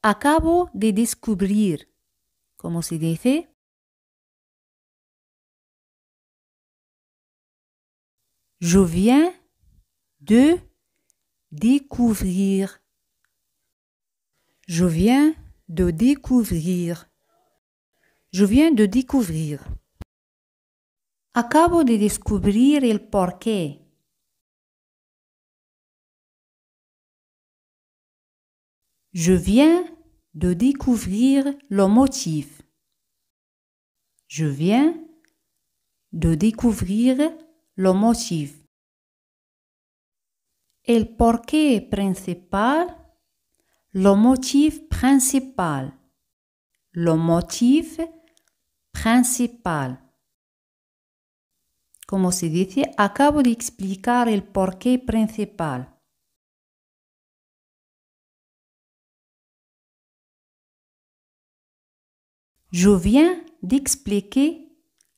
Acabo de descubrir. ¿Cómo se dice? Je viens de découvrir. Je viens de découvrir. Je viens de découvrir. Acabo de descubrir el porqué. Je viens de découvrir le motif. Je viens de découvrir le motif. El porqué principal, le motif principal. Le motif principal. Como se dice, acabo de explicar el porqué principal. Je viens d'expliquer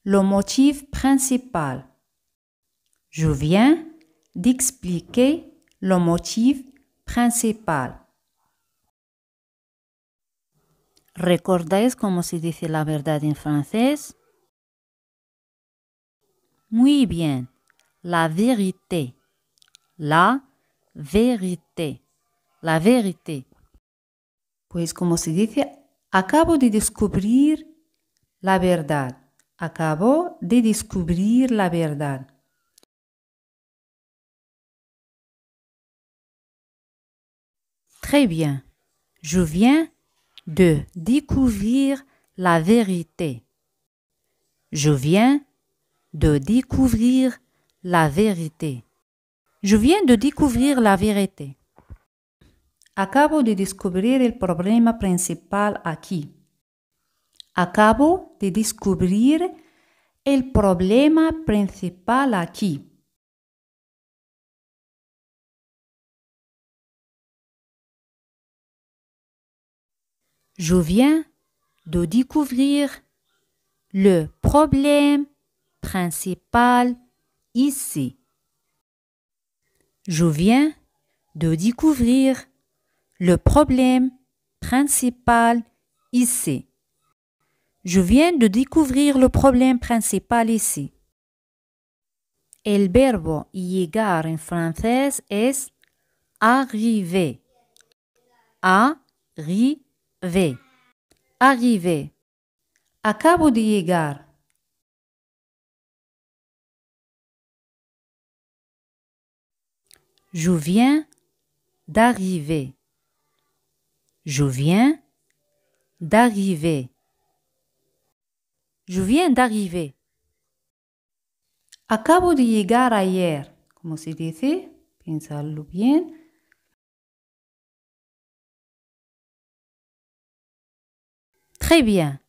le motif principal. Je viens d'expliquer le motif principal. ¿Recordáis cómo se dice la verdad en francés? Muy bien. La vérité. La vérité. La vérité. Pues como se dice, acabo de descubrir la verdad. Acabo de descubrir la verdad. Très bien. Je viens de découvrir la vérité. Je viens de découvrir la vérité. Je viens de découvrir la vérité. Acabo de descubrir el problema principal aquí. Acabo de descubrir el problema principal aquí. Je viens de découvrir le problème principal ici. Je viens de découvrir le problème principal ici. Je viens de découvrir le problème principal ici. El verbo llegar en francés es arriver. Arriver. Arriver. Acabo de llegar. Je viens d'arriver. Je viens d'arriver. Je viens d'arriver. Acabo de llegar ayer. ¿Cómo se dice? Pensarlo bien. Très bien.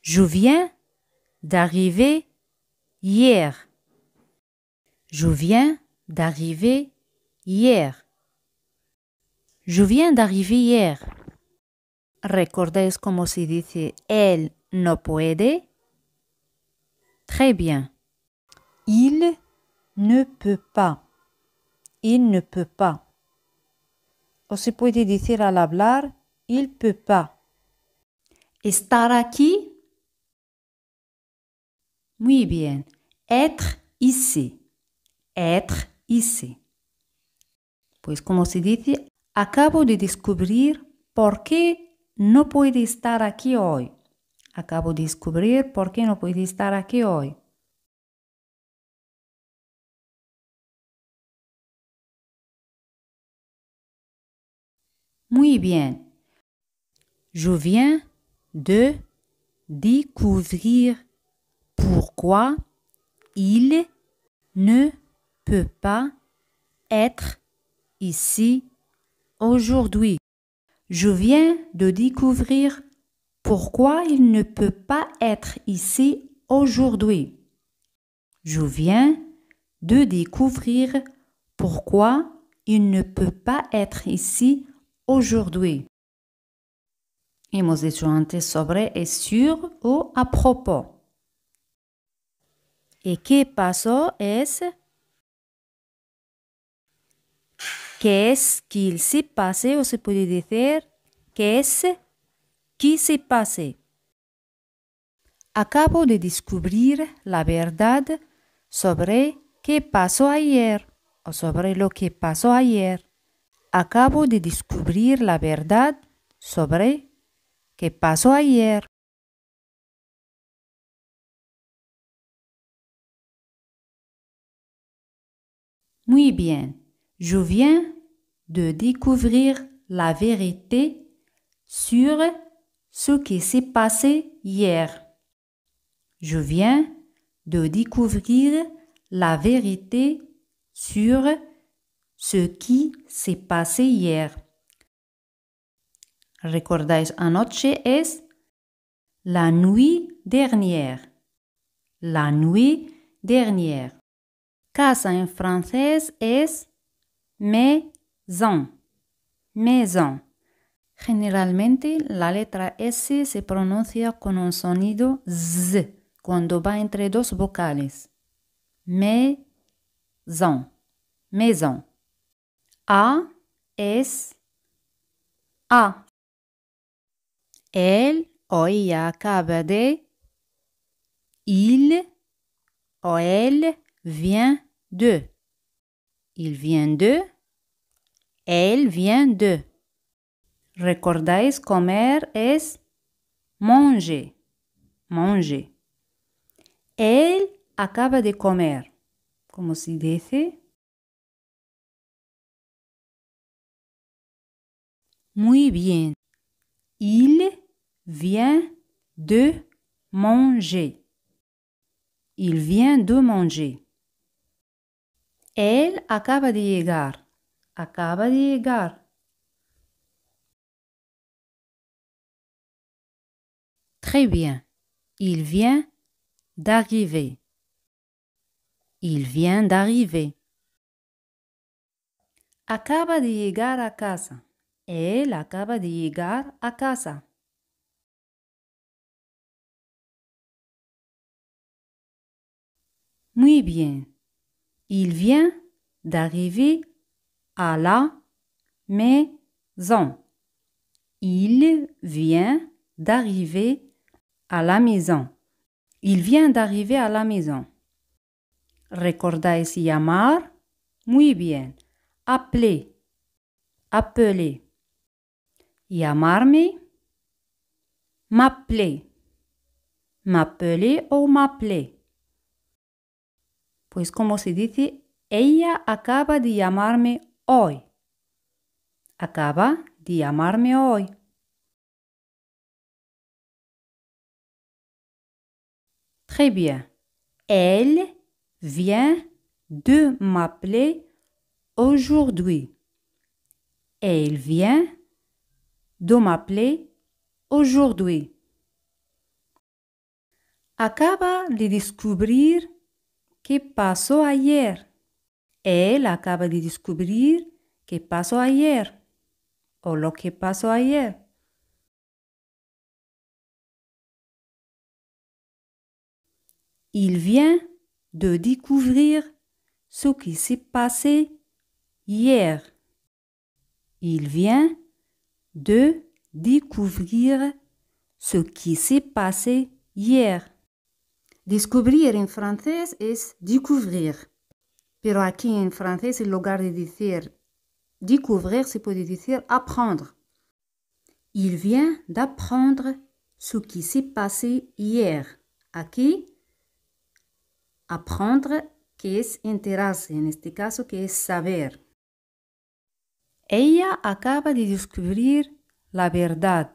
Je viens d'arriver hier. Je viens d'arriver hier. Je viens d'arriver hier. ¿Recordáis cómo se dice él no puede? Très bien. Il ne peut pas. Il ne peut pas. O se puede decir al hablar, il peut pas. Estar aquí. Muy bien. Être ici. Être ici. Pues como se dice, acabo de descubrir por qué no puede estar aquí hoy. Acabo de descubrir por qué no puede estar aquí hoy. Muy bien. Je viens de découvrir pourquoi il ne peut pas être ici aujourd'hui. Je viens de découvrir pourquoi il ne peut pas être ici aujourd'hui. Je viens de découvrir pourquoi il ne peut pas être ici aujourd'hui. Hemos dicho antes sobre es sur o a propos. ¿Y qué pasó es? ¿Qué es qu'il s'est passé o se puede decir qu'est-ce qui s'est passé. Acabo de descubrir la verdad sobre qué pasó ayer o sobre lo que pasó ayer. Acabo de descubrir la verdad sobre qué pasó ayer. Muy bien. Je viens de découvrir la vérité sur ce qui s'est passé hier. Je viens de découvrir la vérité sur ce qui s'est passé hier. ¿Recordáis anoche es la nuit dernière? La nuit dernière. Casa en francés es maison. Maison. Generalmente la letra S se pronuncia con un sonido Z cuando va entre dos vocales. Maison. Maison. A es A. Él o ella acaba de. Il o elle vient de. Il vient de. Elle vient de. ¿Recordáis comer es manger? Manger. Él acaba de comer. ¿Cómo se dice? Muy bien. Il vient de manger. Il vient de manger. Él acaba de llegar. Acaba de llegar. Très bien. Il vient d'arriver. Il vient d'arriver. Acaba de llegar a casa. Él acaba de llegar a casa. Muy bien. Il vient d'arriver à la maison. Il vient d'arriver à la maison. Il vient d'arriver à la maison. ¿Recordáis llamar? Muy bien. Appeler. Appeler. Llamarme. M'appeler. M'appeler o m'appeler. Pues como se dice, ella acaba de llamarme hoy. Acaba de llamarme hoy. Très bien. Elle vient de m'appeler aujourd'hui. Elle vient de m'appeler aujourd'hui. Acaba de descubrir qué pasó ayer. Él acaba de descubrir qué pasó ayer. O lo que pasó ayer. Il vient de découvrir ce qui s'est passé hier. Il vient de découvrir ce qui s'est passé hier. Descubrir en francés es découvrir. Pero aquí en francés, en lugar de decir découvrir, se puede decir apprendre. Il vient d'apprendre ce qui s'est passé hier. Aquí, apprendre, que es enterarse, en este caso, que es saber. Ella acaba de descubrir la verdad.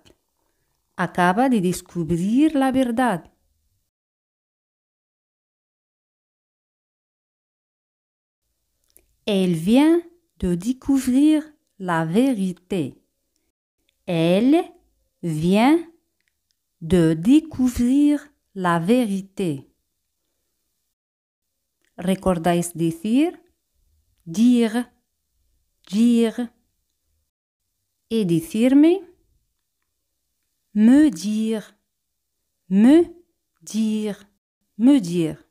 Acaba de descubrir la verdad. Elle vient de découvrir la vérité. Elle vient de découvrir la vérité. ¿Recordáis decir? Dire, dire. Et decirme? Me dire, me dire, me dire.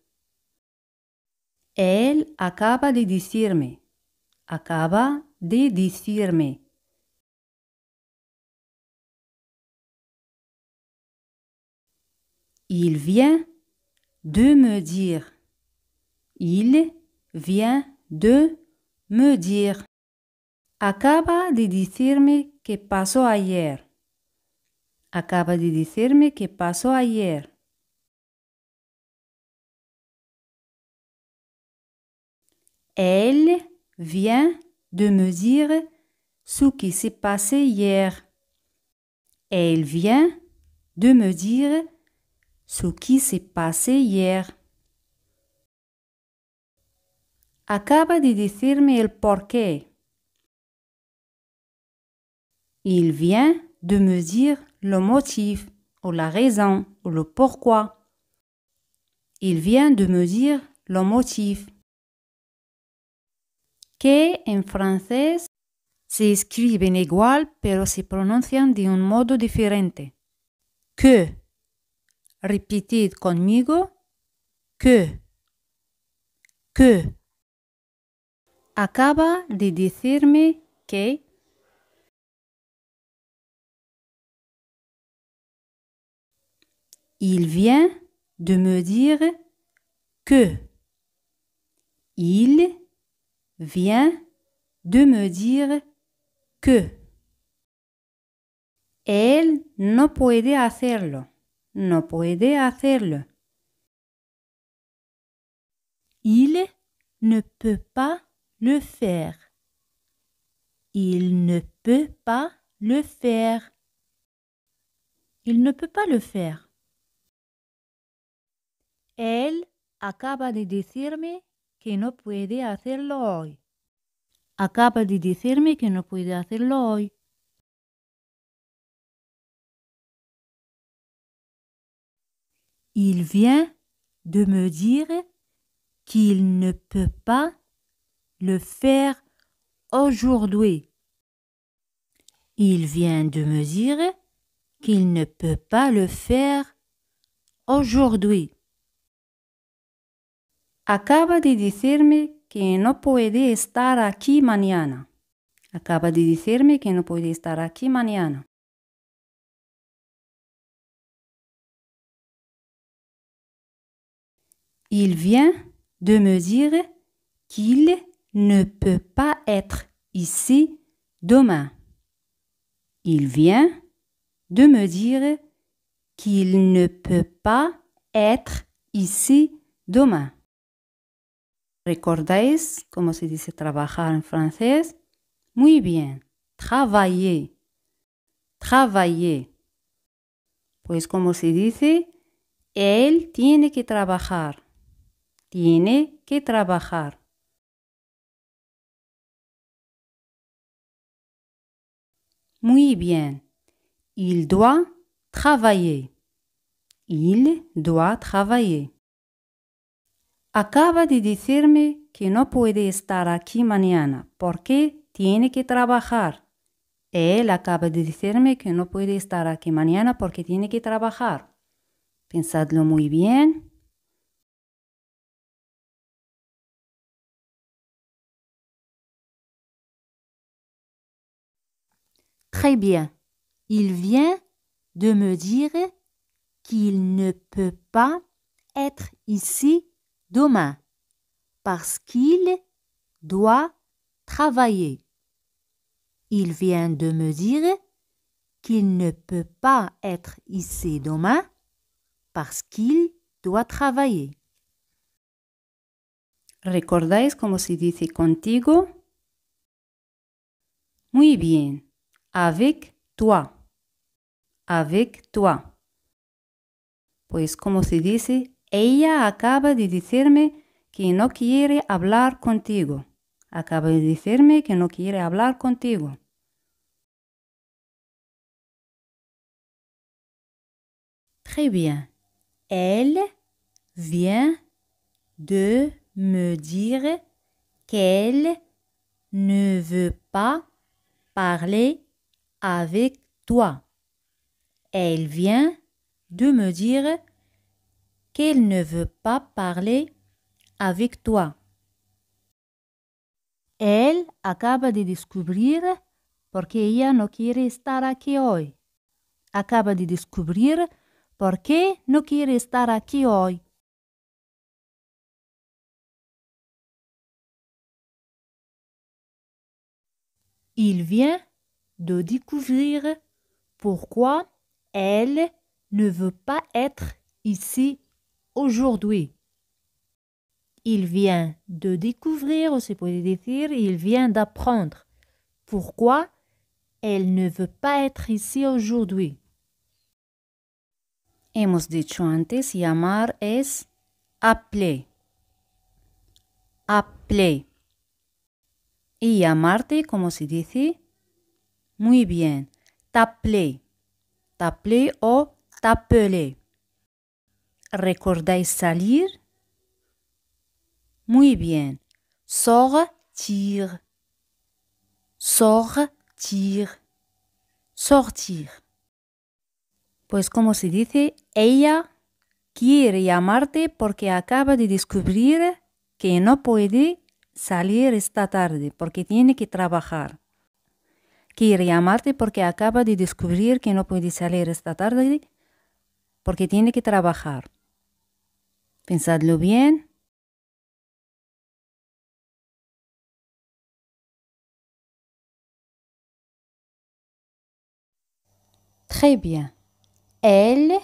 Él acaba de decirme. Acaba de decirme. Il vient de me dire. Il vient de me dire. Acaba de decirme que pasó ayer. Acaba de decirme que pasó ayer. Elle vient de me dire ce qui s'est passé hier. Elle vient de me dire ce qui s'est passé hier. Acaba de decirme el porqué. Il vient de me dire le motif ou la raison ou le pourquoi. Il vient de me dire le motif. Que en francés se escriben igual pero se pronuncian de un modo diferente. Que. Repetid conmigo. Que. Que. Acaba de decirme que il vient de me dire que. Il vient de me dire que. Él no puede hacerlo. No puede hacerlo. Il ne peut pas le faire. Il ne peut pas le faire. Il ne peut pas le faire. Él acaba de decirme que no puede hacerlo hoy. Acaba de decirme que no puede hacerlo hoy. Il vient de me dire qu'il ne peut pas le faire aujourd'hui. Il vient de me dire qu'il ne peut pas le faire aujourd'hui. Acaba de decirme que no puede estar aquí mañana. Acaba de decirme que no puede estar aquí mañana. Il vient de me dire qu'il ne peut pas être ici demain. Il vient de me dire qu'il ne peut pas être ici demain. ¿Recordáis cómo se dice trabajar en francés? Muy bien. Travailler. Travailler. Pues como se dice, él tiene que trabajar. Tiene que trabajar. Muy bien. Il doit travailler. Il doit travailler. Acaba de decirme que no puede estar aquí mañana porque tiene que trabajar. Él acaba de decirme que no puede estar aquí mañana porque tiene que trabajar. Pensadlo muy bien. Très bien. Il vient de me dire qu'il ne peut pas être ici demain parce qu'il doit travailler. Il vient de me dire qu'il ne peut pas être ici demain parce qu'il doit travailler. ¿Recordáis cómo se dice contigo? Muy bien. Avec toi. Avec toi. Pues como se dice, ella acaba de decirme que no quiere hablar contigo. Acaba de decirme que no quiere hablar contigo. Très bien. Elle vient de me dire qu'elle ne veut pas parler avec toi. Elle vient de me dire qu'elle ne veut pas parler avec toi. Él acaba de descubrir porque ella no quiere estar aquí hoy. Acaba de descubrir ¿Por qué no quiere estar aquí hoy? Il vient de découvrir pourquoi elle ne veut pas être ici aujourd'hui. Il vient de découvrir, o se puede decir, il vient d'apprendre pourquoi elle ne veut pas être ici aujourd'hui. Hemos dicho antes, llamar es appeler. Appeler. Y llamarte, ¿cómo se dice? Muy bien. T'appeler. T'appeler o t'appeler. ¿Recordáis salir? Muy bien. Sortir. Sortir. Sortir. Pues como se dice, ella quiere llamarte porque acaba de descubrir que no puede salir esta tarde porque tiene que trabajar. Quiere llamarte porque acaba de descubrir que no puede salir esta tarde porque tiene que trabajar. Pensadlo bien. Très bien. Elle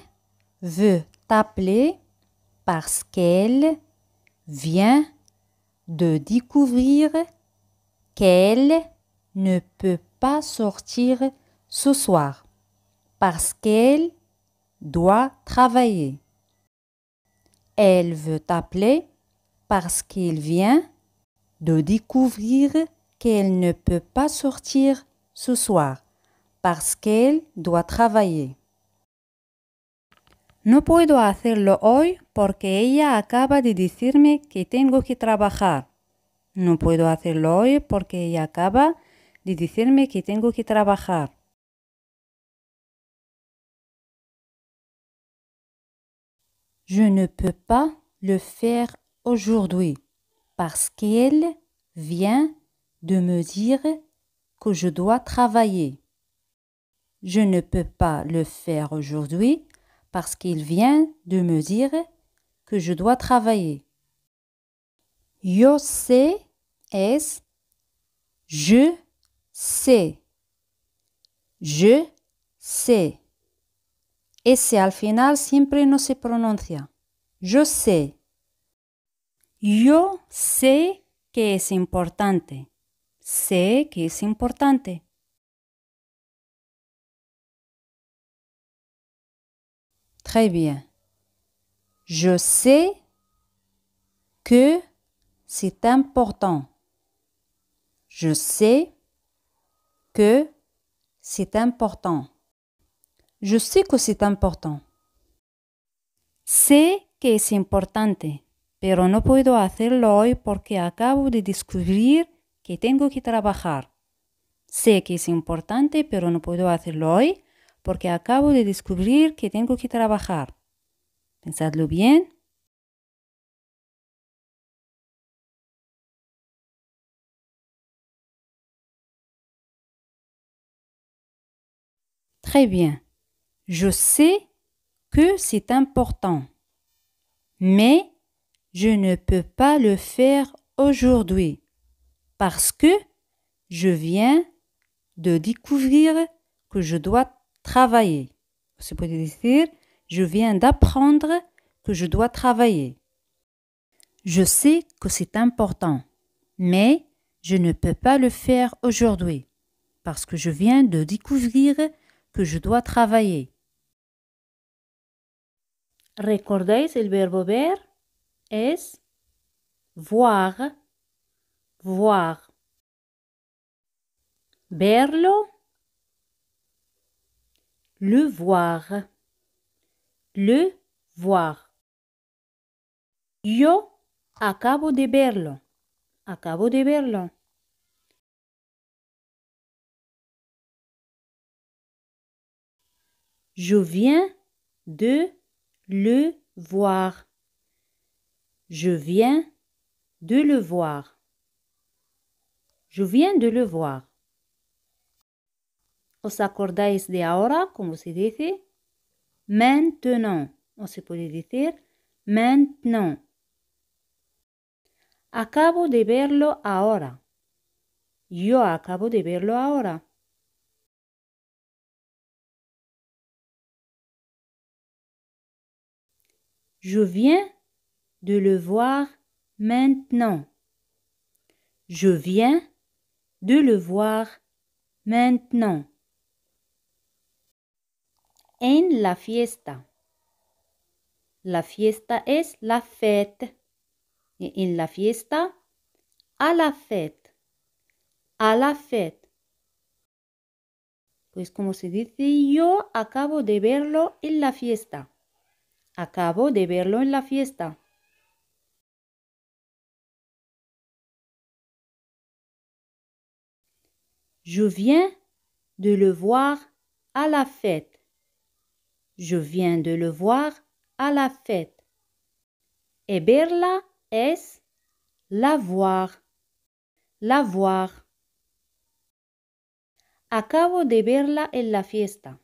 veut t'appeler parce qu'elle vient de découvrir qu'elle ne peut pas sortir ce soir parce qu'elle doit travailler. Elle veut t'appeler parce qu'elle vient de découvrir qu'elle ne peut pas sortir ce soir parce qu'elle doit travailler. No puedo hacerlo hoy porque ella acaba de decirme que tengo que trabajar. No puedo hacerlo hoy porque ella acaba de decirme que tengo que trabajar. Je ne peux pas le faire aujourd'hui parce qu'elle vient de me dire que je dois travailler. Je ne peux pas le faire aujourd'hui parce qu'il vient de me dire que je dois travailler. Yo sé es je sais. Je sais. Ese al final siempre no se pronuncia. Yo sé. Yo sé que es importante. Sé que es importante. Très bien. Je sais que c'est important. Je sais que c'est important. Je sais que c'est important. Sé que es importante, pero no puedo hacerlo hoy porque acabo de descubrir que tengo que trabajar. Sé que es importante, pero no puedo hacerlo hoy porque acabo de descubrir que tengo que trabajar. Pensadlo bien. Très bien. Je sais que c'est important, mais je ne peux pas le faire aujourd'hui parce que je viens de découvrir que je dois travailler. Se puede decir, je viens d'apprendre que je dois travailler. Je sais que c'est important, mais je ne peux pas le faire aujourd'hui parce que je viens de découvrir que je dois travailler. ¿Recordáis el verbo ver? Es voir, voir. Verlo, le voir, le voir. Yo acabo de verlo, acabo de verlo. Je viens de le voir. Je viens de le voir. Je viens de le voir. ¿Os acordáis de ahora, cómo se dice? maintenant. O se puede decir maintenant. Acabo de verlo ahora. Yo acabo de verlo ahora. Je viens de le voir maintenant. Je viens de le voir maintenant. En la fiesta. La fiesta es la fête. Y en la fiesta, a la fête. A la fête. Pues como se dice, yo acabo de verlo en la fiesta. Acabo de verlo en la fiesta. Je viens de le voir à la fête. Je viens de le voir à la fête. Et verla es la voir. La voir. Acabo de verla en la fiesta.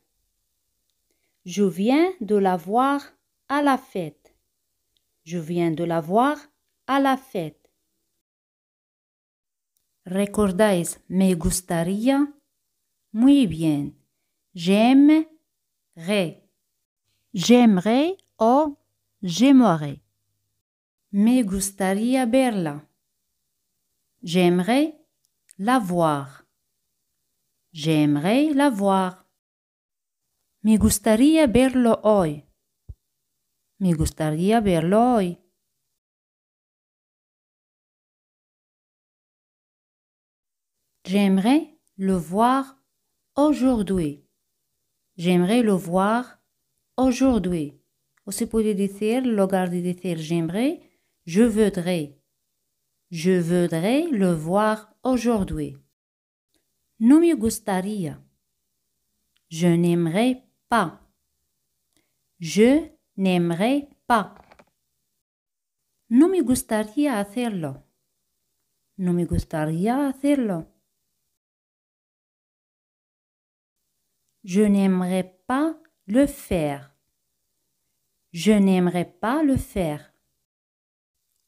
Je viens de la voir à la fête. Je viens de la voir à la fête. ¿Recordáis me gustaría? Muy bien. J'aimerais. J'aimerais o j'aimerais. Me gustaría verla. J'aimerais la voir. J'aimerais la voir. Me gustaría verlo hoy. Me gustaría verlo hoy. J'aimerais le voir aujourd'hui. J'aimerais le voir aujourd'hui. O se puede decir, en lugar de decir j'aimerais, je voudrais. Je voudrais le voir aujourd'hui. No me gustaría. Je n'aimerais pas. Je n'aimerais pas. No me gustaría hacerlo. No me gustaría hacerlo. Je n'aimerais pas le faire. Je n'aimerais pas le faire.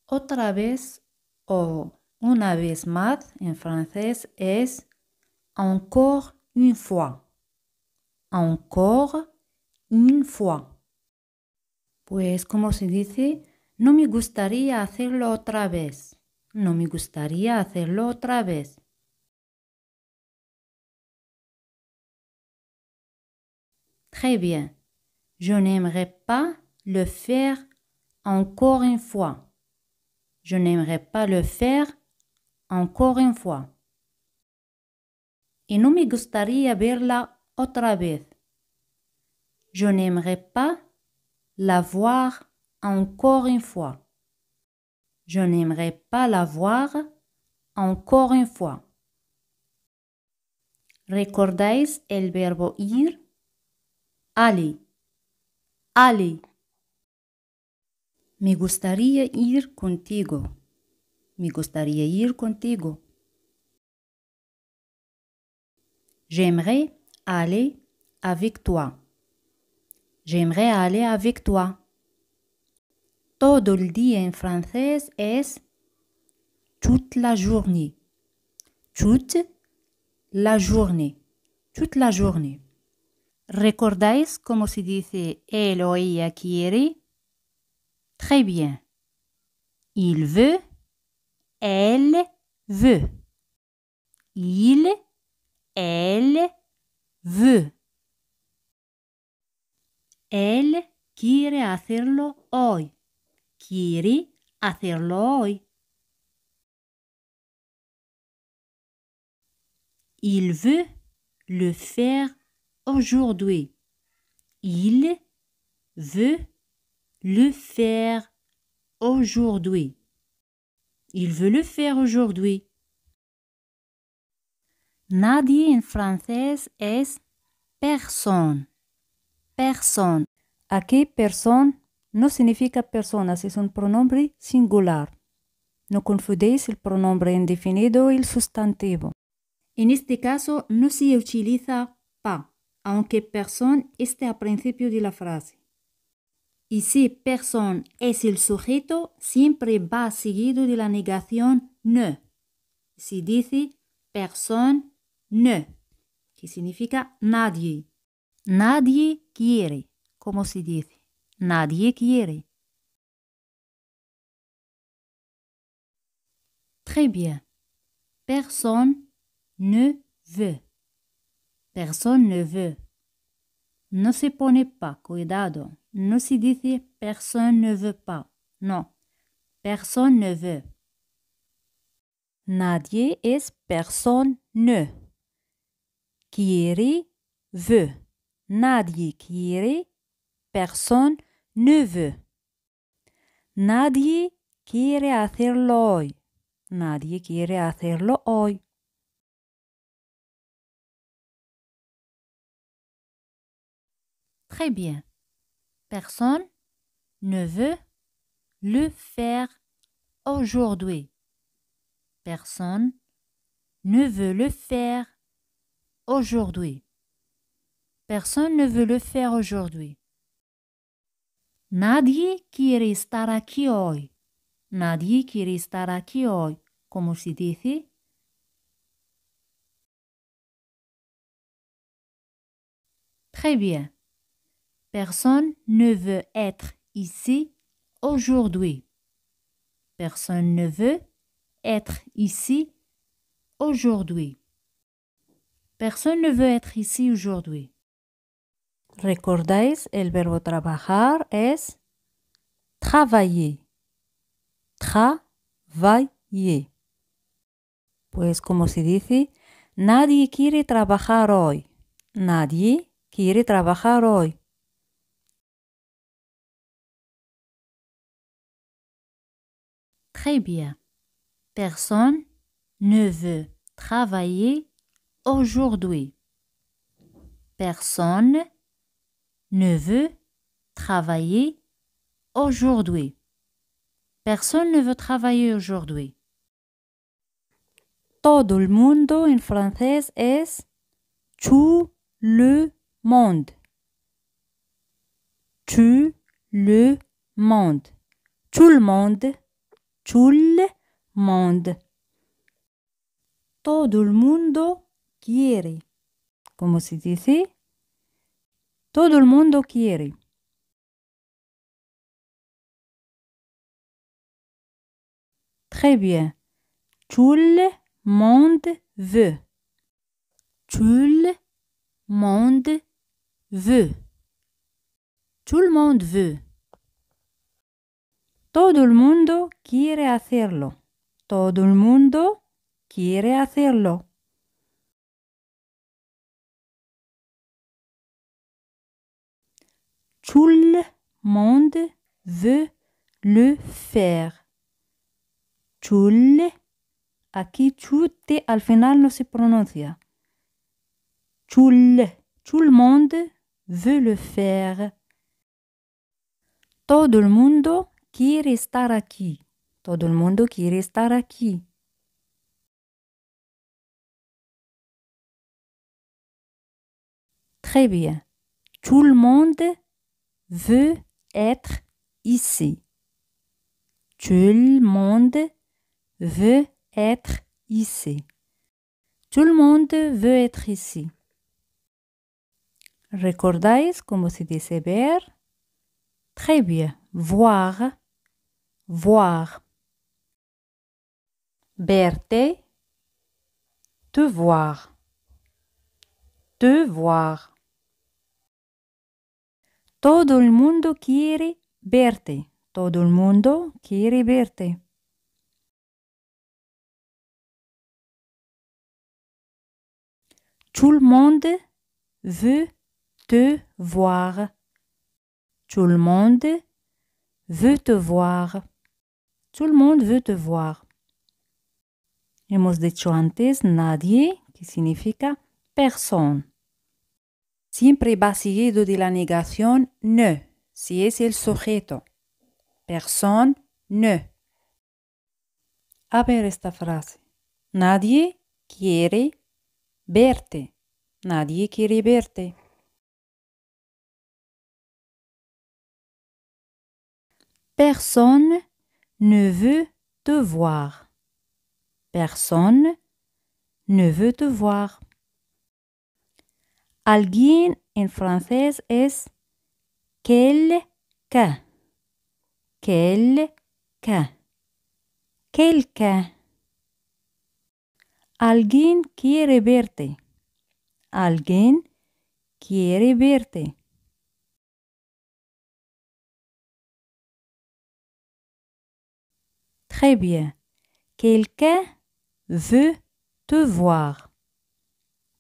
Otra vez o una vez más en francés es encore une fois. Encore une fois. Pues como se dice, no me gustaría hacerlo otra vez. No me gustaría hacerlo otra vez. Très bien. Je n'aimerais pas le faire encore une fois. Je n'aimerais pas le faire encore une fois. Y no me gustaría verla otra vez. Je n'aimerais pas la voir encore une fois. Je n'aimerais pas la voir encore une fois. ¿Recordáis el verbo ir? Aller. Aller. Me gustaría ir contigo. Me gustaría ir contigo. J'aimerais aller avec toi. J'aimerais aller avec toi. Todo el día en francés es toute la journée. Toute la journée. Toute la journée. ¿Recordáis cómo se dice él o ella quiere? Très bien. Il veut, elle veut. Il, elle veut. Él quiere hacerlo hoy. Quiere hacerlo hoy. Il veut le faire aujourd'hui. Il veut le faire aujourd'hui. Il veut le faire aujourd'hui. Nadie en francés es personne. Personne. Aquí persona no significa personas, es un pronombre singular. No confundéis el pronombre indefinido y el sustantivo. En este caso no se utiliza pas. aunque personne esté al principio de la frase. Y si personne es el sujeto, siempre va seguido de la negación ne. Se dice personne ne, que significa nadie. Nadie quiere, como se dice. Nadie quiere. Très bien. Personne ne veut. Personne ne veut. No se pone pas, cuidado. No se dice personne ne veut pas. No. Personne ne veut. Nadie es personne ne. Quiere, veut. Nadie quiere, personne ne veut. Nadie quiere hacerlo hoy. Nadie quiere hacerlo hoy. Très bien. Personne ne veut le faire aujourd'hui. Personne ne veut le faire aujourd'hui. Personne ne veut le faire aujourd'hui. Nadie quiere estar aquí hoy. Nadie quiere estar aquí hoy. ¿Cómo se dice? Très bien. Personne ne veut être ici aujourd'hui. Personne ne veut être ici aujourd'hui. Personne ne veut être ici aujourd'hui. ¿Recordáis? El verbo trabajar es travailler. Travailler. Pues como se dice, nadie quiere trabajar hoy. Nadie quiere trabajar hoy. Très bien. Personne ne veut travailler aujourd'hui. Personne ne veut travailler aujourd'hui. Personne ne veut travailler aujourd'hui. Todo el mundo en francés es tout le monde. Tout le monde. Tout le monde. Tout le monde. Todo el mundo quiere. ¿Cómo se dice? Todo el mundo quiere. Très bien. Tout le monde veut. Tout le monde veut. Tout le monde veut. Todo el mundo quiere hacerlo. Todo el mundo quiere hacerlo. Tout le monde veut le faire. Tout le, aquí chute al final no se pronuncia. Tout le monde veut le faire. Todo el mundo quiere estar aquí. Todo el mundo quiere estar aquí. Très bien. Tout le monde veut être ici. Tout le monde veut être ici. Tout le monde veut être ici. ¿Recordáis cómo se dice ver? Très bien. Voir. Voir. Verte. Te voir. Te voir. Todo el mundo quiere verte. Todo el mundo quiere verte. Tout le monde veut te voir. Tout le monde veut te voir. Tout le monde veut te voir. Hemos dicho antes nadie, que significa persona. Siempre va seguido de la negación ne, si es el sujeto. Personne ne. A ver esta frase. Nadie quiere verte. Nadie quiere verte. Personne ne veut te voir. Personne ne veut te voir. Alguien en francés es quelqu'un. Quelqu'un. Quelqu'un. Alguien quiere verte. Alguien quiere verte. Très bien. Quelqu'un veut te voir.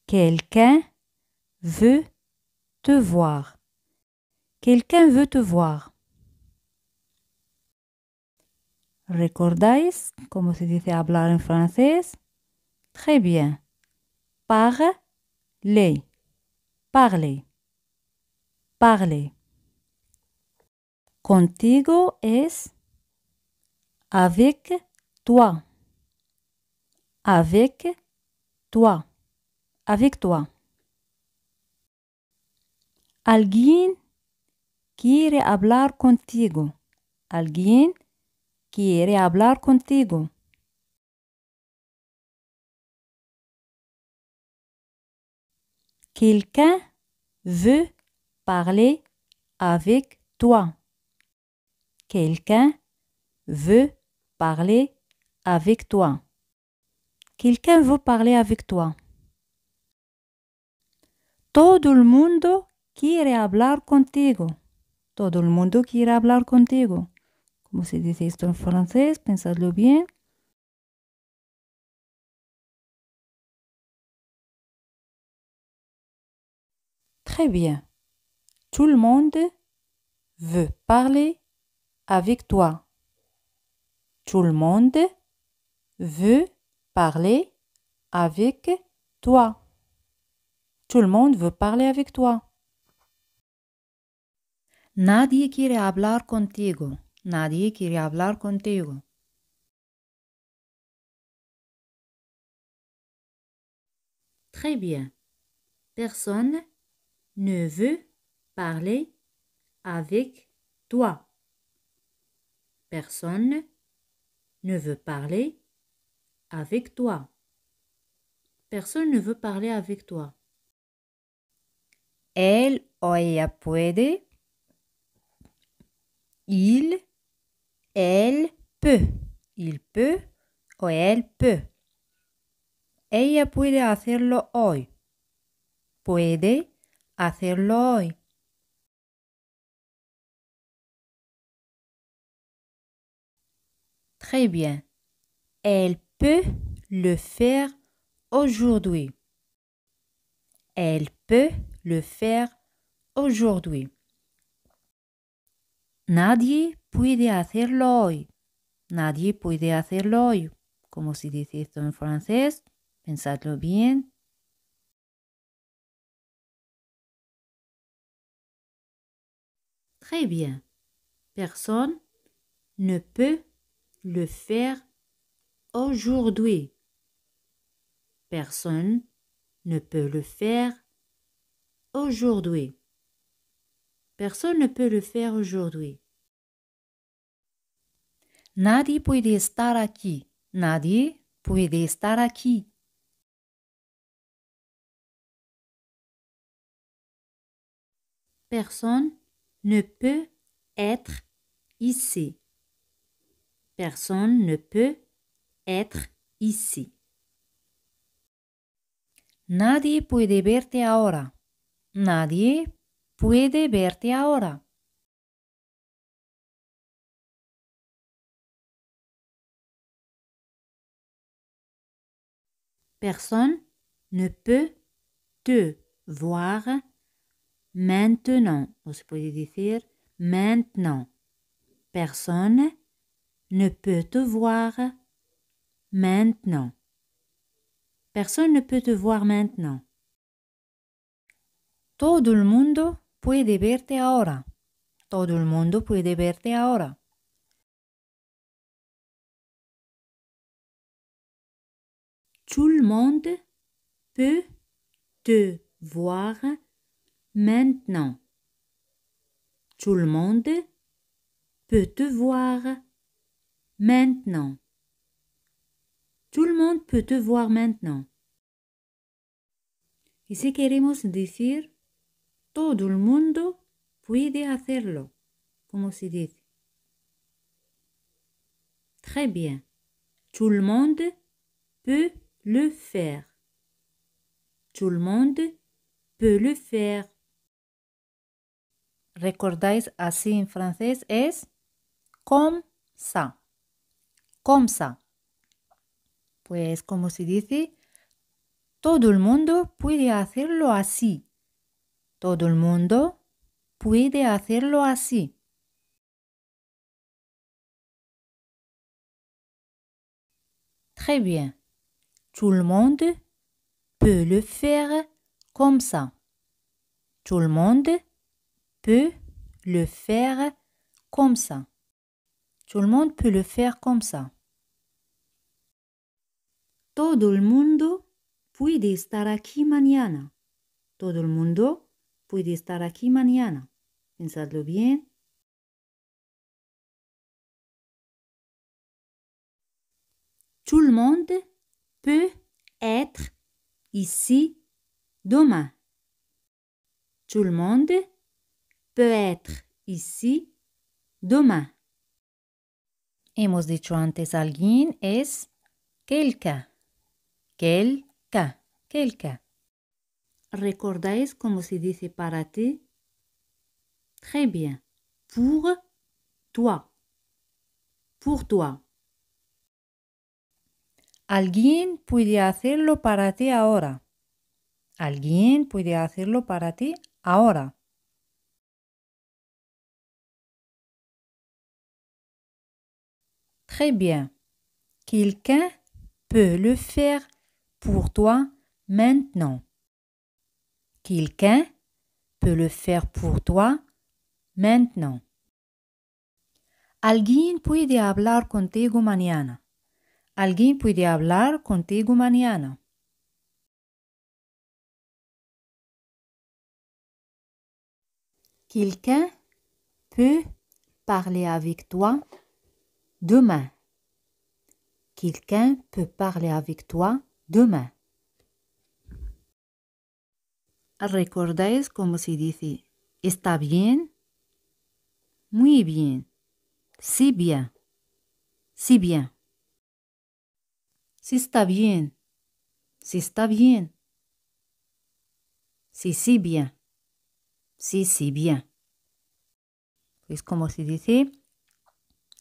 Quelqu'un veut te voir. Quelqu'un veut te voir. ¿Recordáis cómo se dice hablar en francés? Très bien. Parler. Parler. Parler. Contigo es avec toi. Avec toi. Avec toi. Alguien quiere hablar contigo. Alguien quiere hablar contigo. Quelqu'un veut parler avec toi. Quelqu'un veut parler avec toi. Quelqu'un veut parler avec toi. Todo el mundo quiere hablar contigo. Todo el mundo quiere hablar contigo. ¿Cómo se dice esto en francés? Pensadlo bien. Très bien. Tout le monde veut parler avec toi. Tout le monde veut parler avec toi. Tout le monde veut parler avec toi. Nadie quiere hablar contigo. Nadie quiere hablar contigo. Très bien. Personne ne veut parler avec toi. Personne ne veut parler avec toi. Personne ne veut parler avec toi. Él o ella puede. Il, elle peut. Il peut o elle peut. Ella puede hacerlo hoy. Puede hacerlo hoy. Très bien. Elle peut le faire aujourd'hui. Elle peut le faire aujourd'hui. Nadie puede hacerlo hoy. Nadie puede hacerlo hoy. ¿Cómo se dice esto en francés? Pensadlo bien. Très bien. Personne ne peut le faire aujourd'hui. Personne ne peut le faire aujourd'hui. Personne ne peut le faire aujourd'hui. Nadie puede estar aquí. Nadie puede estar aquí. Personne ne peut être ici. Personne ne peut être ici. Nadie puede verte ahora. Nadie puede verte ahora. Personne ne peut te voir maintenant. O se puede decir maintenant. Personne ne peut te voir maintenant. Personne ne peut te voir maintenant. Todo el mundo puede verte ahora. Todo el mundo puede verte ahora. Tout le monde peut te voir maintenant. Tout le monde peut te voir maintenant. Tout le monde peut te voir maintenant. Y si queremos decir todo el mundo puede hacerlo, como se dice. Très bien. Tout le monde peut le faire. Tout le monde peut le faire. ¿Recordáis así en francés? Es comme ça. Comme ça. Pues como se dice, todo el mundo puede hacerlo así. Todo el mundo puede hacerlo así. Très bien. Tout le monde peut le faire comme ça. Tout le monde peut le faire comme ça. Tout le monde peut le faire comme ça. Todo el mundo puede estar aquí mañana. Todo el mundo puede estar aquí mañana. Pensadlo bien. Tout le monde peut être ici demain. Tout le monde peut être ici demain. Hemos dicho antes alguien es quelqu'un. Quelqu'un. Quelqu'un. ¿Recordáis cómo se dice para ti? Très bien. Pour toi. Pour toi. Alguien puede hacerlo para ti ahora. Alguien puede hacerlo para ti ahora. Très bien. Quelqu'un peut le faire pour toi maintenant. Quelqu'un peut le faire pour toi maintenant. Alguien puede hablar contigo mañana. Alguien puede hablar contigo mañana. Quelqu'un peut parler avec toi demain. Quelqu'un peut parler avec toi demain. ¿Recordáis cómo se dice está bien? Muy bien. Sí bien. Sí bien. Sí está bien. Sí está bien. Sí, sí bien. Sí, sí bien. Pues como se dice,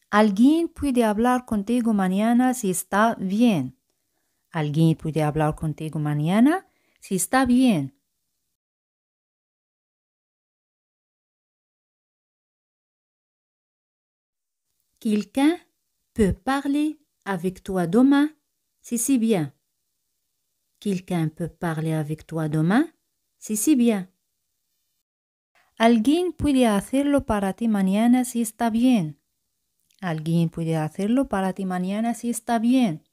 alguien puede hablar contigo mañana si está bien. Alguien puede hablar contigo mañana si está bien. Quelqu'un peut parler avec toi demain si c'est bien. Quelqu'un peut parler avec toi demain si c'est bien. Alguien puede hacerlo para ti mañana si está bien. Alguien puede hacerlo para ti mañana si está bien.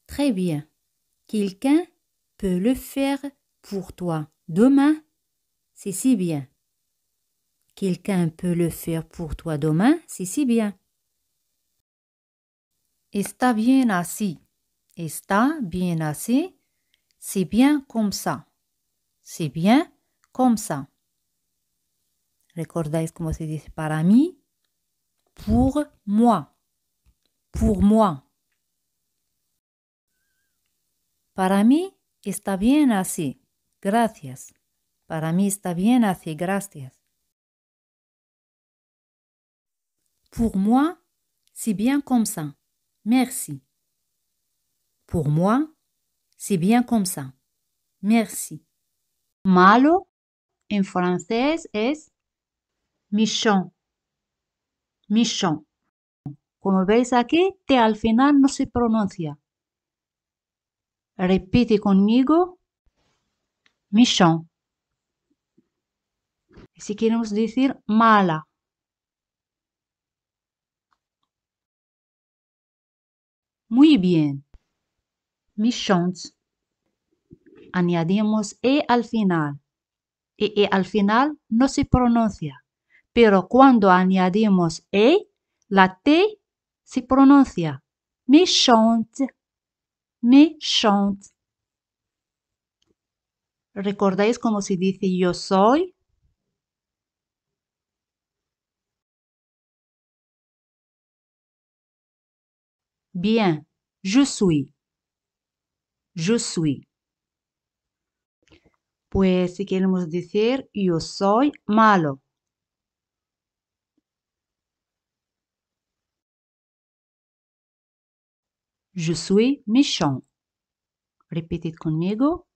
Très bien. Quelqu'un peut le faire pour toi demain si c'est bien. Quelqu'un peut le faire pour toi demain si c'est bien. Está bien así. Está bien así. C'est bien comme ça. C'est bien comme ça. ¿Recordáis cómo se dice para mí? Pour moi. Pour moi. Para mí está bien así. Gracias. Para mí está bien así. Gracias. Pour moi, c'est bien comme ça. Merci. Pour moi, c'est bien comme ça. Merci. Malo en francés es méchant. Méchant. Como veis aquí, T al final no se pronuncia. Repite conmigo. Méchant. Si queremos decir mala. Muy bien. Méchant. Añadimos E al final. y al final no se pronuncia. Pero cuando añadimos E, la T se pronuncia. Méchante, méchante. ¿Recordáis cómo se dice yo soy? Bien, je suis. Je suis. Pues si queremos decir yo soy malo. Je suis méchant. Repetid conmigo.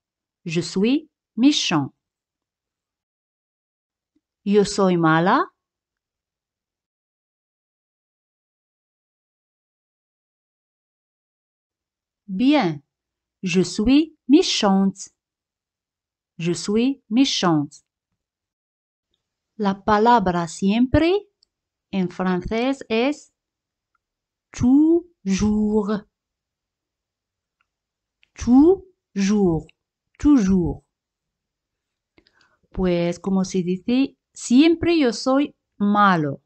Je suis méchant. Yo soy mala. Bien, je suis méchante. Je suis méchante. La palabra siempre en francés es toujours. Toujours. Toujours. Pues como se dice, siempre yo soy malo.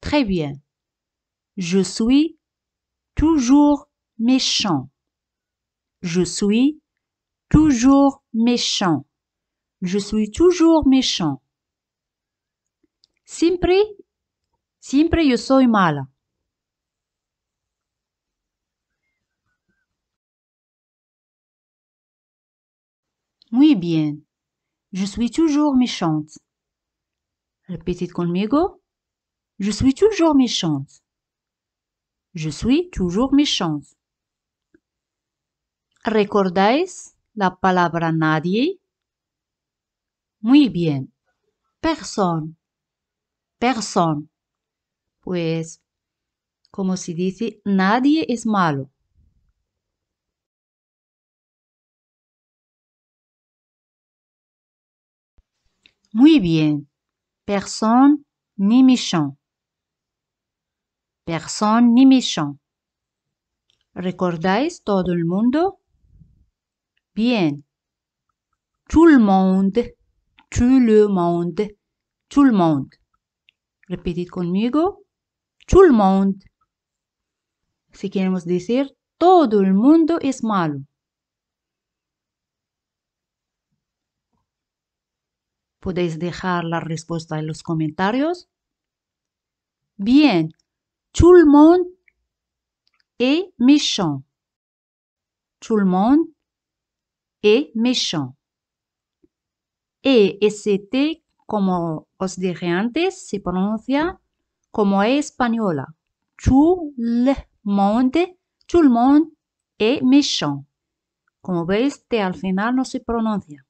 Très bien. Je suis toujours méchant. Je suis toujours méchant. Je suis toujours méchant. Siempre yo soy mala. Muy bien. Je suis toujours méchante. Repetid conmigo. Je suis toujours méchante. Je suis toujours méchante. ¿Recordáis la palabra nadie? Muy bien. Personne. Personne. Pues, como se dice, nadie es malo. Muy bien. Personne ni méchant. Personne ni méchant. ¿Recordáis todo el mundo? Bien. Tout le monde. Tout le monde. Tout le monde. Repetid conmigo. Tout le monde. Si queremos decir todo el mundo es malo. Podéis dejar la respuesta en los comentarios. Bien. Tout le monde est méchant. Tout le monde est méchant. EST, como os dije antes, se pronuncia como E española. Tout le monde est méchant. Como veis, T al final no se pronuncia.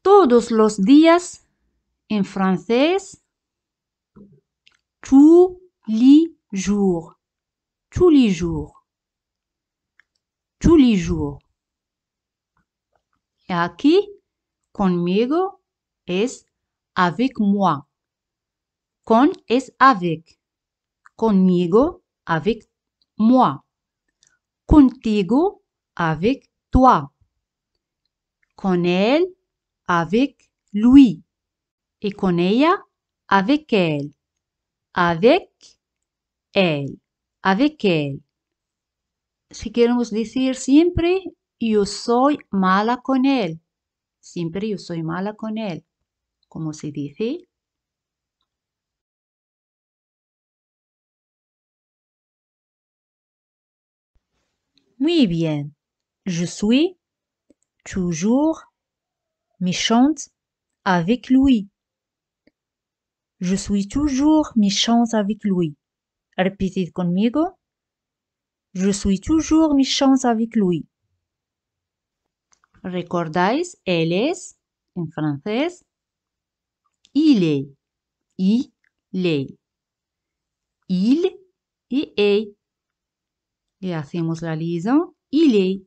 Todos los días en francés, tous les jours. Tous les jours. Tous les jours. Y aquí, conmigo es avec moi. Con es avec. Conmigo, avec moi. Contigo, avec toi. Con él, avec lui. Y con ella, avec elle. Avec elle. Avec elle. Si queremos decir siempre, yo soy mala con él. Siempre yo soy mala con él. ¿Cómo se dice? Muy bien. Je suis toujours méchante avec lui. Je suis toujours méchante avec lui. Repetid conmigo. Je suis toujours méchante avec lui. ¿Recordáis? Él es, en francés, il est. Il est. Il y est. Y hacemos la liaison. Il est.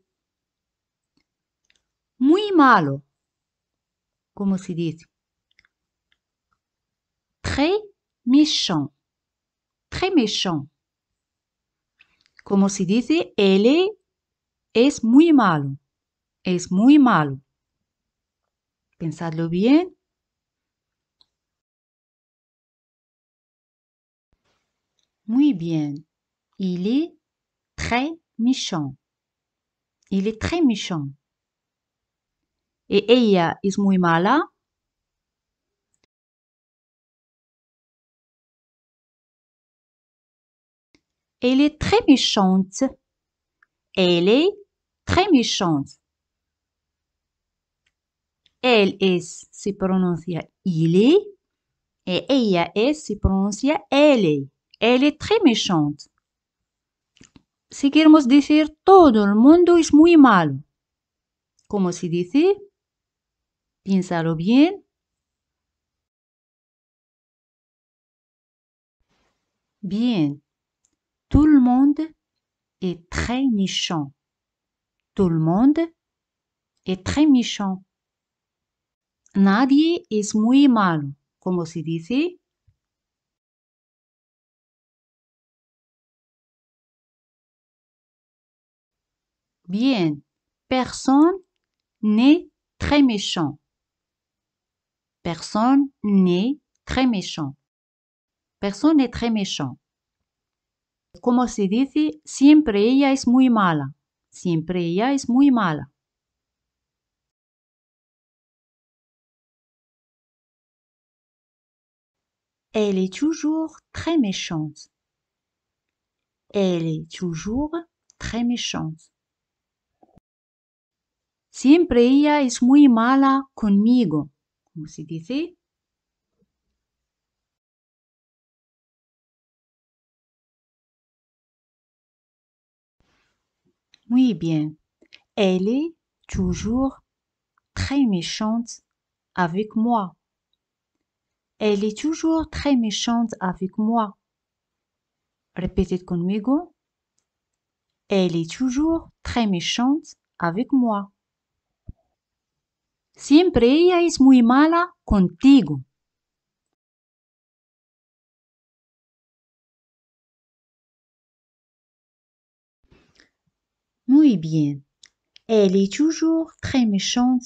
Muy malo. ¿Cómo se dice? Très méchant. Très méchant. Como se dice, él es muy malo. Es muy malo. Pensadlo bien. Muy bien. Il est très méchant. Il est très méchant. Et ella es muy mala. Elle est très méchante. Elle est très méchante. Él es se pronuncia il est. Et ella es se pronuncia elle est. Elle est très méchante. Si queremos decir todo el mundo es muy malo, ¿cómo se dice? Piénsalo bien. Bien. Tout le monde est très méchant. Tout le monde est très méchant. Nadie es muy malo, ¿cómo se dice? Bien. Personne n'est très méchant. Personne n'est très méchant. Personne n'est très méchant. ¿Cómo se dice? Siempre ella es muy mala. Siempre ella es muy mala. Elle est toujours très méchante. Elle est toujours très méchante. Siempre ella es muy mala conmigo. ¿Cómo se dice? Muy bien. Elle est toujours très méchante avec moi. Elle est toujours très méchante avec moi. Répétez conmigo. Elle est toujours très méchante avec moi. Siempre ella es muy mala contigo. Muy bien. Elle est toujours très méchante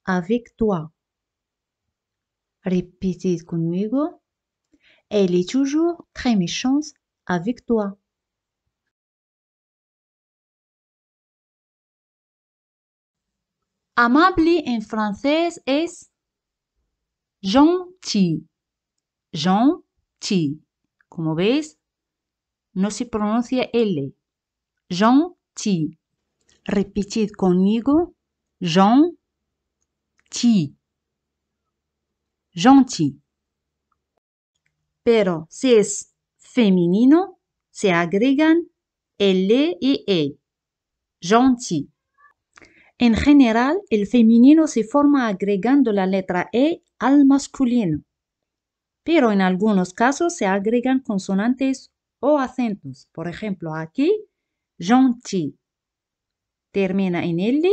avec toi. Répétez conmigo. Elle est toujours très méchante avec toi. Amable en francés es gentil. Gentil. Como ves, no se pronuncia L. Gentil. Repetid conmigo. Gentil. Gentil. Pero si es femenino, se agregan L y E. Gentil. En general, el femenino se forma agregando la letra E al masculino, pero en algunos casos se agregan consonantes o acentos. Por ejemplo, aquí, gentil termina en L,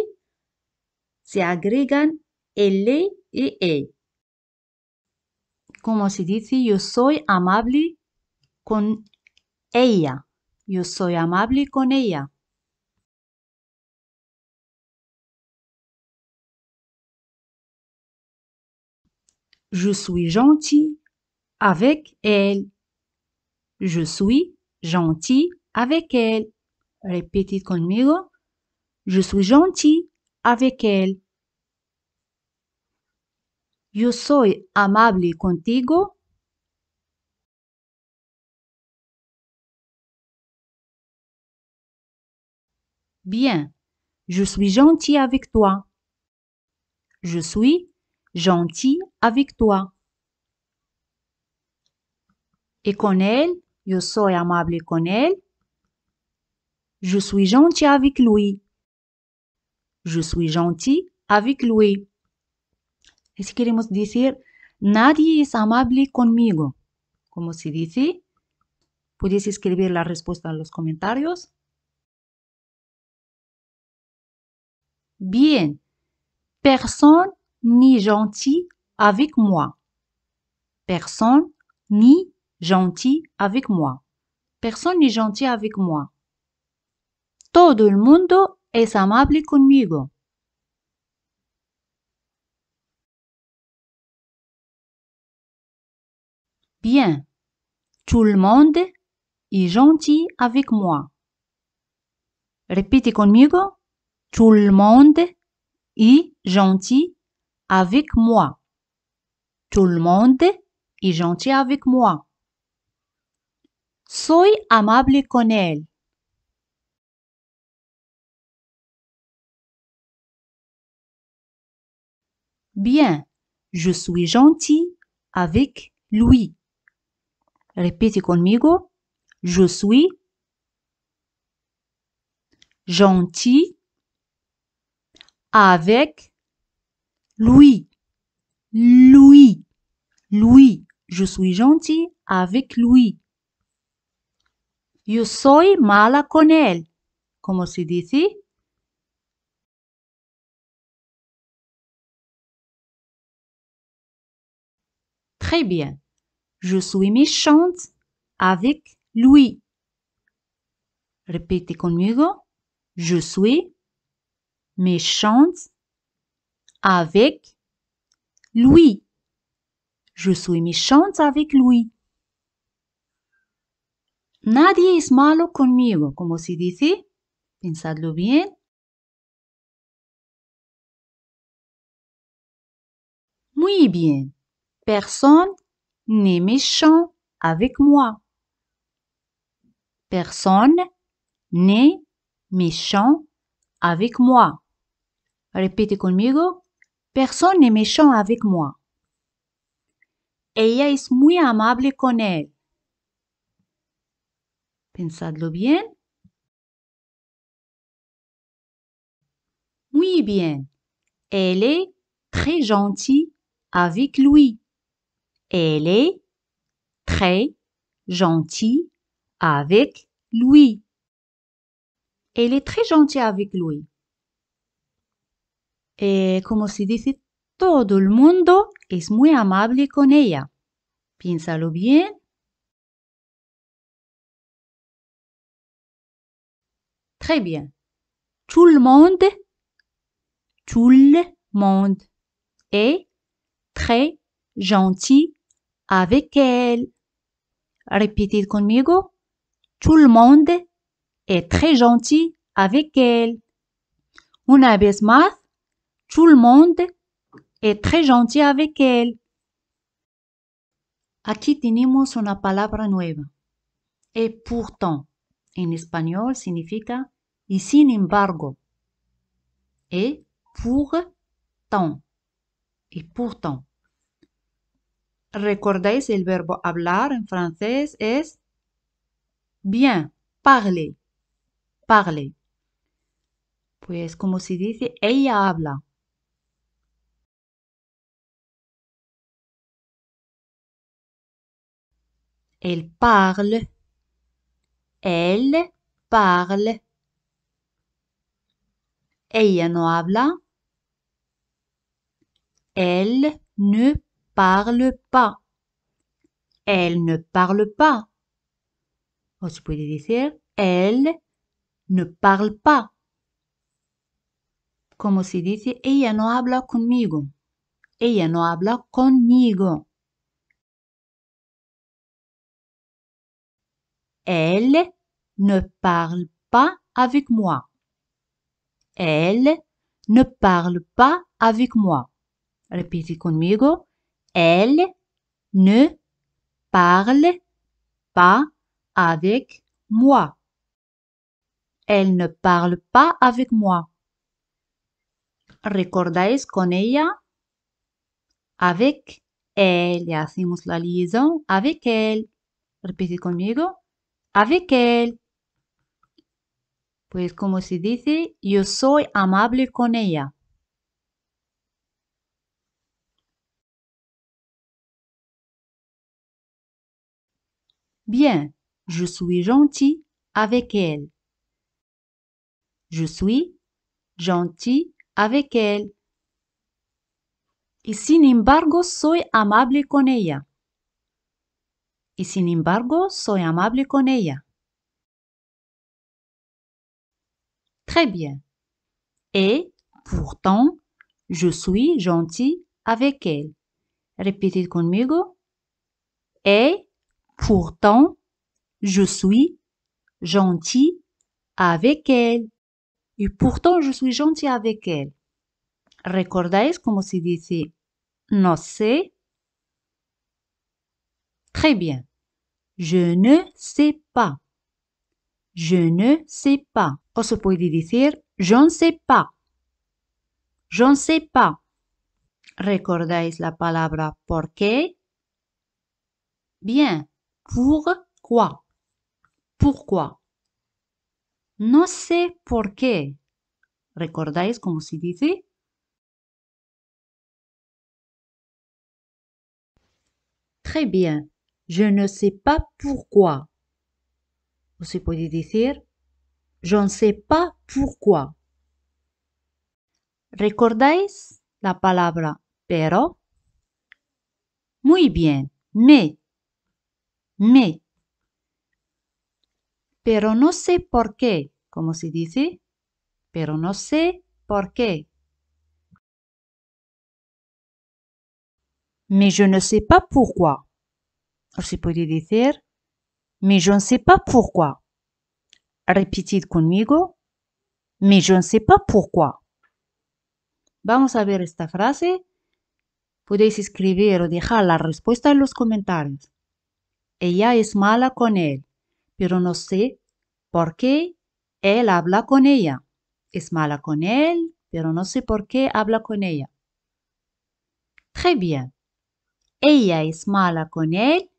se agregan L y E. Como se dice, yo soy amable con ella. Yo soy amable con ella. Je suis gentil avec elle. Je suis gentil avec elle. Répétez conmigo. Je suis gentil avec elle. Yo soy amable contigo. Bien. Je suis gentil avec toi. Je suis gentil avec toi. Et con él, yo soy amable con él. Je suis gentil avec lui. Je suis gentil avec lui. Y si queremos decir, nadie es amable conmigo. ¿Cómo se dice? Puedes escribir la respuesta en los comentarios. Bien. Personne n'est gentil avec moi. Personne n'est gentil avec moi. Personne n'est gentil avec moi. Todo el mundo es amable conmigo. Bien. Tout le monde est gentil avec moi. Répétez conmigo. Tout le monde est gentil avec moi. Tout le monde est gentil avec moi. Soy amable con él. Bien, je suis gentil avec lui. Répétez conmigo. Je suis gentil avec lui. Lui. Lui. Je suis gentil avec lui. Yo soy mala con él. ¿Cómo se dice? Très bien. Je suis méchante avec lui. Répétez conmigo. Je suis méchante avec lui. Je suis méchante avec lui. Nadie es malo conmigo. ¿Cómo se dice? Pensadlo bien. Muy bien. Personne n'est méchant avec moi. Personne n'est méchant avec moi. Répétez conmigo. Personne n'est méchant avec moi. Ella es muy amable con él. Pensadlo bien. Muy bien. Elle est très gentille avec lui. Elle est très gentille avec lui. Elle est très gentille avec lui. Como se dice, todo el mundo es muy amable con ella. Piénsalo bien. Très bien. Tout le monde est très gentil avec elle. Répétez conmigo. Tout le monde est très gentil avec elle. Una vez más. Tout le monde est très gentil avec elle. Aquí tenemos una palabra nueva. Et pourtant. En español significa y sin embargo. Et pourtant. Y pourtant. ¿Recordáis el verbo hablar en francés es bien, parler, parler? Pues como se dice, ella habla. Elle parle. Elle parle. Ella no habla. Elle ne parle pas. Elle ne parle pas. O se puede decir, elle ne parle pas. Como se dice, ella no habla conmigo. Ella no habla conmigo. Elle ne parle pas avec moi. Elle ne parle pas avec moi. Répétez conmigo. Elle ne parle pas avec moi. Elle ne parle pas avec moi. ¿Recordáis con ella? Avec elle. Ya hacemos la liaison. Avec elle. Repite conmigo. Avec elle. Pues como se dice, yo soy amable con ella. Bien, je suis gentil avec elle. Je suis gentil avec elle. Y sin embargo, soy amable con ella. Y sin embargo, soy amable con ella. Très bien. Et pourtant, je suis gentil avec elle. Répétez conmigo. Et pourtant, je suis gentil avec elle. Y pourtant, je suis gentil avec elle. ¿Recordáis cómo se dice no sé? Très bien. Je ne sais pas. Je ne sais pas. O se puede decir je ne sais pas. Je ne sais pas. ¿Recordáis la palabra por qué? Bien. Pourquoi? Pourquoi? No sé por qué. ¿Recordáis cómo se dice? Très bien. Je ne sais pas pourquoi. O se puede decir je ne sais pas pourquoi. ¿Recordáis la palabra pero? Muy bien. Mais. Pero no sé por qué. ¿Cómo se dice? Pero no sé por qué. Mais je ne sais pas pourquoi. O se puede decir mais je ne sais pas pourquoi. Repetid conmigo. Mais je ne sais pas pourquoi. Vamos a ver esta frase. Podéis escribir o dejar la respuesta en los comentarios. Ella es mala con él, pero no sé por qué él habla con ella. Es mala con él, pero no sé por qué habla con ella. Très bien. Ella es mala con él.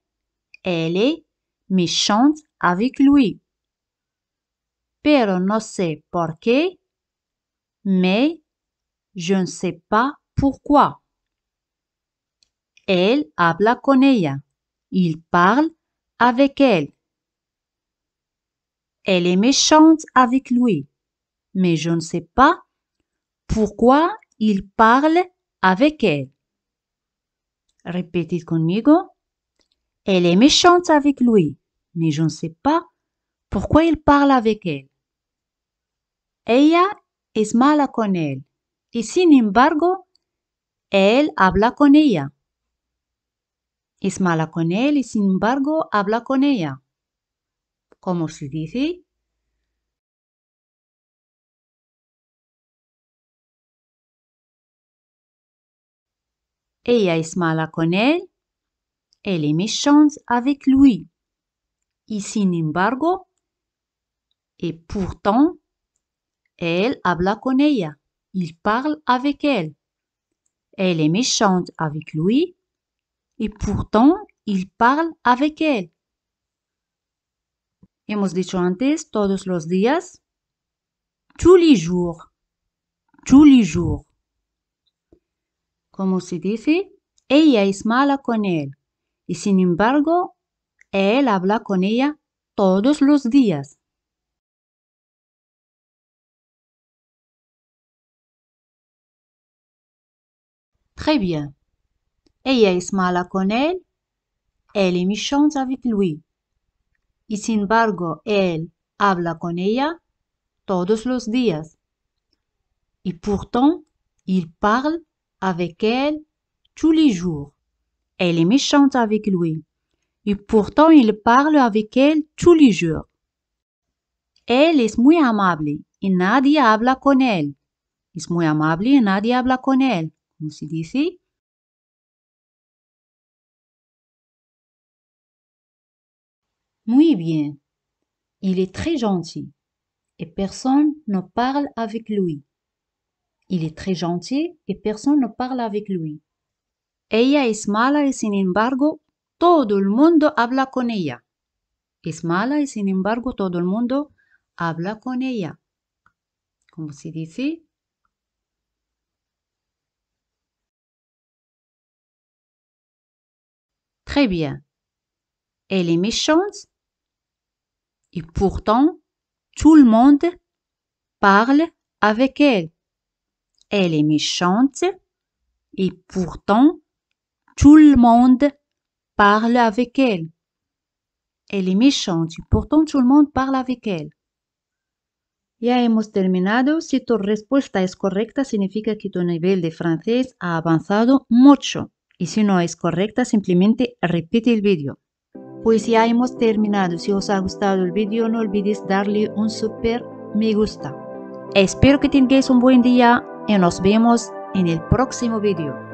Elle est méchante avec lui. Pero no sé por qué. Mais je ne sais pas pourquoi. Él habla con ella. Il parle avec elle. Elle est méchante avec lui. Mais je ne sais pas pourquoi il parle avec elle. Répétez conmigo. Elle est méchante avec lui. Mais je ne sais pas pourquoi il parle avec elle. Ella es mala con él. Y sin embargo, él habla con ella. Es mala con él y sin embargo habla con ella. ¿Cómo se dice? Ella es mala con él. Elle est méchante avec lui. Y sin embargo, et pourtant, él habla con ella. Il parle avec elle. Elle est méchante avec lui. Et pourtant, il parle avec elle. Hemos dicho antes, todos los días. Tous les jours. Tous les jours. ¿Cómo se dice? Ella es mala con él. Y sin embargo, él habla con ella todos los días. Très bien. Ella es mala con él. Elle est méchante avec lui. Y sin embargo, él habla con ella todos los días. Y pourtant, il parle avec elle tous les jours. Elle est méchante avec lui. Y pourtant, il parle avec elle tous les jours. Él es muy amable y nadie habla con él. Es muy amable y nadie habla con él. ¿Cómo se dice? Muy bien. Il est très gentil et personne ne parle avec lui. Il est très gentil et personne ne parle avec lui. Ella es mala y sin embargo todo el mundo habla con ella. Es mala y sin embargo todo el mundo habla con ella. ¿Cómo se dice? Très bien. Elle est méchante et pourtant tout le monde parle avec elle. Elle est méchante et pourtant tout le monde parle avec elle. Elle est méchante et pourtant tout le monde parle avec elle. Ya hemos terminado. Si tu respuesta es correcta, significa que tu nivel de francés ha avanzado mucho. Y si no es correcta, simplemente repite el vídeo. Pues ya hemos terminado. Si os ha gustado el vídeo, no olvides darle un super me gusta. Espero que tengáis un buen día y nos vemos en el próximo vídeo.